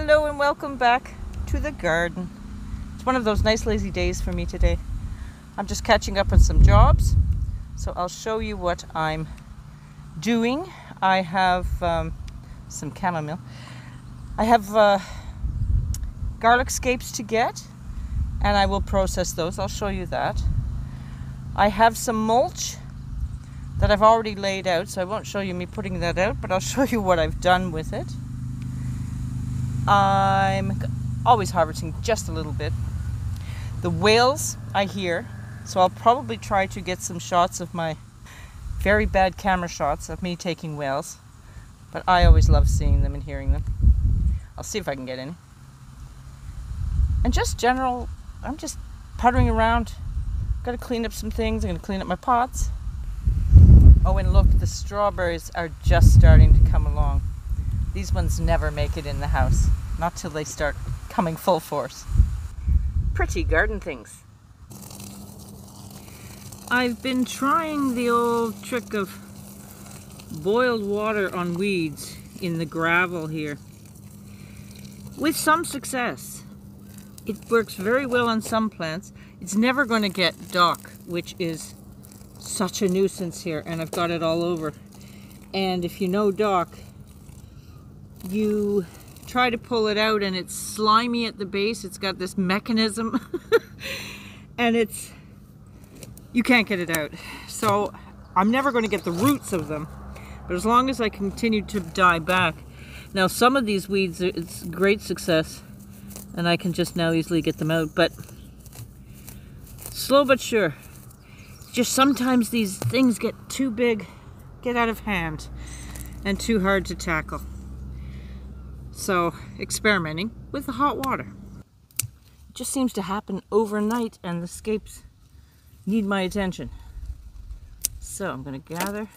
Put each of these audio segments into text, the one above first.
Hello and welcome back to the garden. It's one of those nice lazy days for me today. I'm just catching up on some jobs, so I'll show you what I'm doing. I have some chamomile. I have garlic scapes to get, and I will process those. I'll show you that. I have some mulch that I've already laid out, so I won't show you me putting that out, but I'll show you what I've done with it. I'm always harvesting just a little bit. The whales I hear, so I'll probably try to get some shots of my very bad camera shots of me taking whales, but I always love seeing them and hearing them. I'll see if I can get any. And just general, I'm just puttering around. Got to clean up some things. I'm going to clean up my pots. Oh, and look, the strawberries are just starting to come along. These ones never make it in the house, not till they start coming full force. Pretty garden things. I've been trying the old trick of boiled water on weeds in the gravel here, with some success. It works very well on some plants. It's never going to get dock, which is such a nuisance here, and I've got it all over. And if you know dock, you try to pull it out and it's slimy at the base. It's got this mechanism and you can't get it out. So I'm never going to get the roots of them, but as long as I continue to die back. Now some of these weeds, it's great success and I can just now easily get them out, but slow but sure. Just sometimes these things get too big, get out of hand, and too hard to tackle. So, experimenting with the hot water. It just seems to happen overnight and the scapes need my attention. So, I'm going to gather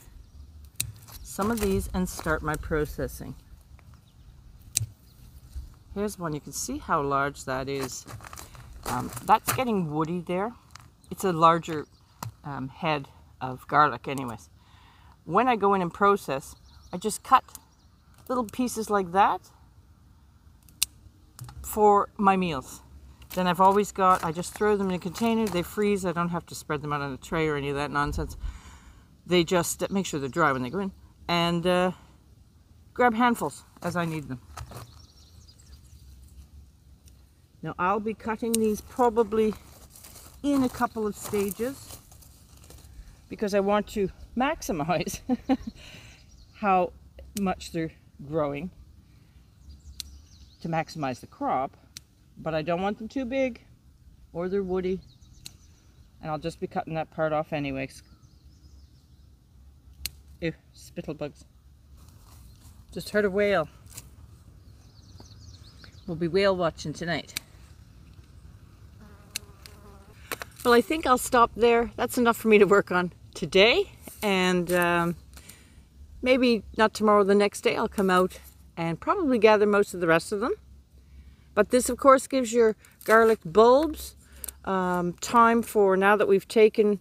some of these and start my processing. Here's one. You can see how large that is. That's getting woody there. It's a larger head of garlic anyways. When I go in and process, I just cut little pieces like that for my meals. Then I've always got, I just throw them in a container, they freeze, I don't have to spread them out on a tray or any of that nonsense. They just make sure they're dry when they go in, and grab handfuls as I need them. Now I'll be cutting these probably in a couple of stages because I want to maximize how much they're growing to maximize the crop, but I don't want them too big or they're woody, and I'll just be cutting that part off anyways. Ew, spittle bugs. Just heard a whale. We'll be whale watching tonight. Well, I think I'll stop there. That's enough for me to work on today, and maybe not tomorrow, the next day I'll come out and probably gather most of the rest of them. But this of course gives your garlic bulbs time for, now that we've taken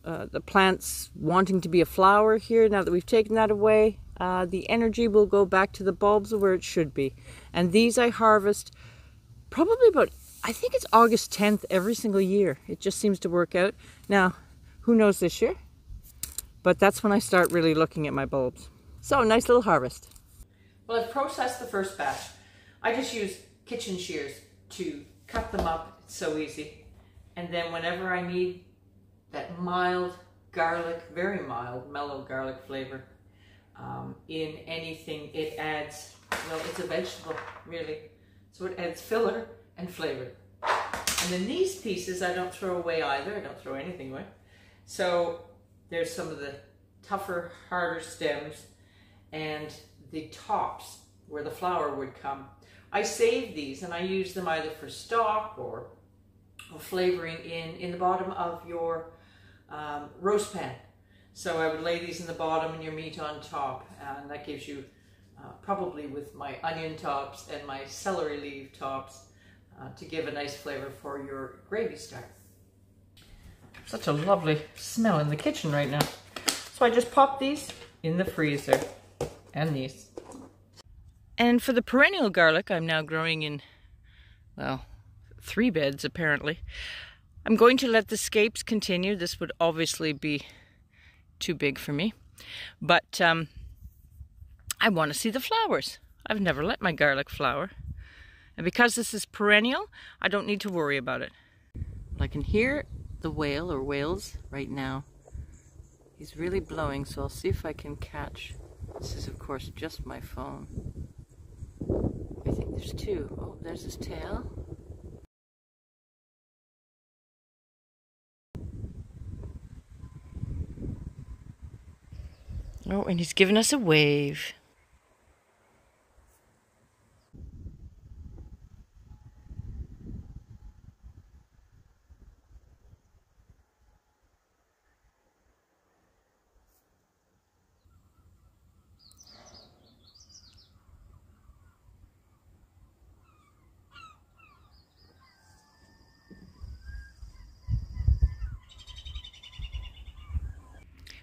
the plants wanting to be a flower here, now that we've taken that away, the energy will go back to the bulbs where it should be. And these I harvest probably about, I think it's August 10th every single year. It just seems to work out. Now, who knows this year? But that's when I start really looking at my bulbs. So, nice little harvest. Well, I've processed the first batch. I just use kitchen shears to cut them up. It's so easy. And then whenever I need that mild garlic, very mild, mellow garlic flavor in anything, it adds, well, it's a vegetable, really. So it adds filler and flavor. And then these pieces I don't throw away either. I don't throw anything away. So there's some of the tougher, harder stems and the tops where the flower would come. I save these and I use them either for stock or flavoring in the bottom of your roast pan. So I would lay these in the bottom and your meat on top, and that gives you probably with my onion tops and my celery leaf tops to give a nice flavor for your gravy starter. Such a lovely smell in the kitchen right now. So I just pop these in the freezer, and these. And for the perennial garlic, I'm now growing in, well, 3 beds apparently. I'm going to let the scapes continue. This would obviously be too big for me. But I want to see the flowers. I've never let my garlic flower. And because this is perennial, I don't need to worry about it. I can hear the whale or whales right now. He's really blowing, so I'll see if I can catch. This is, of course, just my phone. I think there's 2. Oh, there's his tail. Oh, and he's giving us a wave.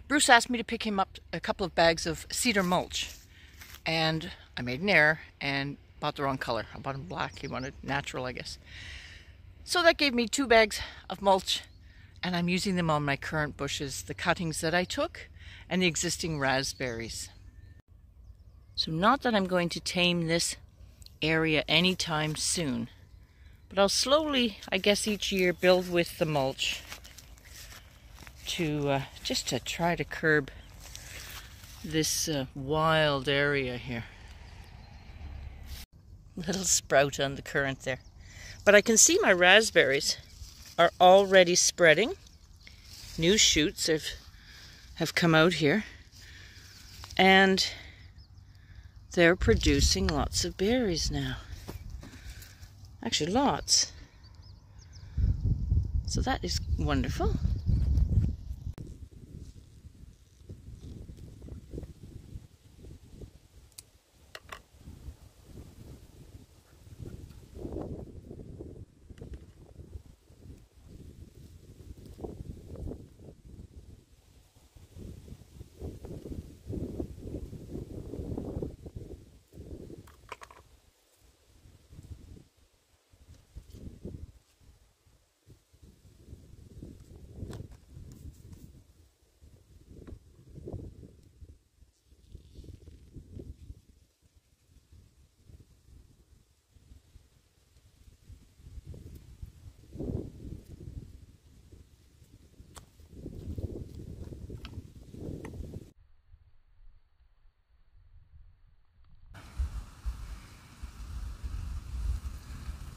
Bruce asked me to pick him up a couple of bags of cedar mulch, and I made an error and bought the wrong color. I bought him black. He wanted natural, I guess. So that gave me 2 bags of mulch, and I'm using them on my current bushes, the cuttings that I took, and the existing raspberries. So not that I'm going to tame this area anytime soon, but I'll slowly, I guess, each year build with the mulch to just to try to curb this wild area here. Little sprout on the current there. But I can see my raspberries are already spreading. New shoots have come out here. And they're producing lots of berries now. Actually, lots. So that is wonderful.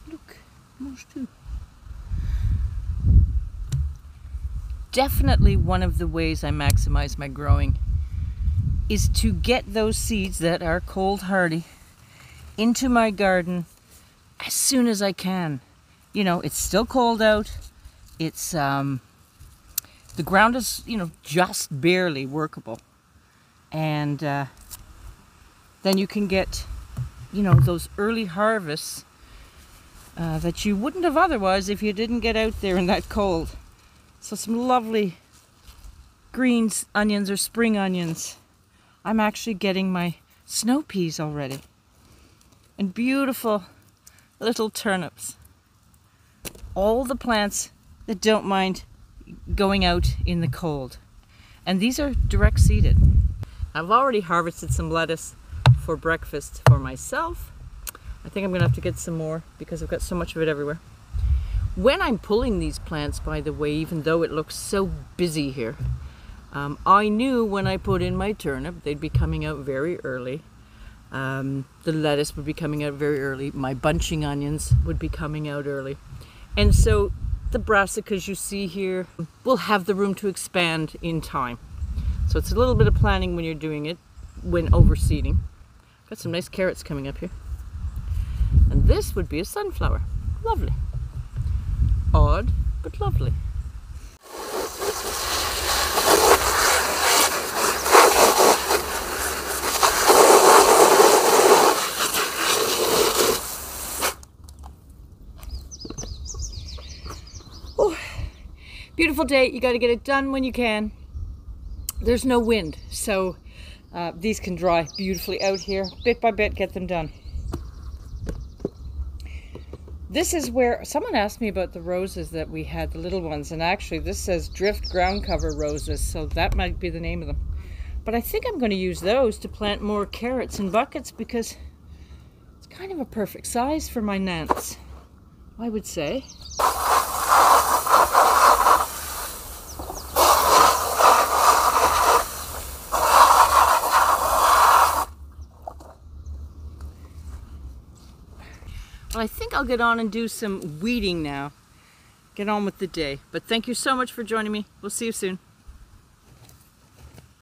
Look, mulch too. Definitely one of the ways I maximize my growing is to get those seeds that are cold hardy into my garden as soon as I can. You know, it's still cold out. It's the ground is, you know, just barely workable. And then you can get, you know, those early harvests that you wouldn't have otherwise if you didn't get out there in that cold. So some lovely green onions or spring onions. I'm actually getting my snow peas already. And beautiful little turnips. All the plants that don't mind going out in the cold. And these are direct seeded. I've already harvested some lettuce for breakfast for myself. I think I'm gonna have to get some more because I've got so much of it everywhere. When I'm pulling these plants, by the way, even though it looks so busy here, I knew when I put in my turnip, they'd be coming out very early. The lettuce would be coming out very early. My bunching onions would be coming out early. And so the brassicas you see here will have the room to expand in time. So it's a little bit of planning when you're doing it, when overseeding. Got some nice carrots coming up here. And this would be a sunflower. Lovely. Odd, but lovely. Oh, beautiful day. You got to get it done when you can. There's no wind, so These can dry beautifully out here. Bit by bit, get them done. This is where someone asked me about the roses that we had, the little ones, and actually this says drift ground cover roses, so that might be the name of them. But I think I'm going to use those to plant more carrots in buckets because it's kind of a perfect size for my nants, I would say. I think I'll get on and do some weeding now. Get on with the day. But thank you so much for joining me. We'll see you soon.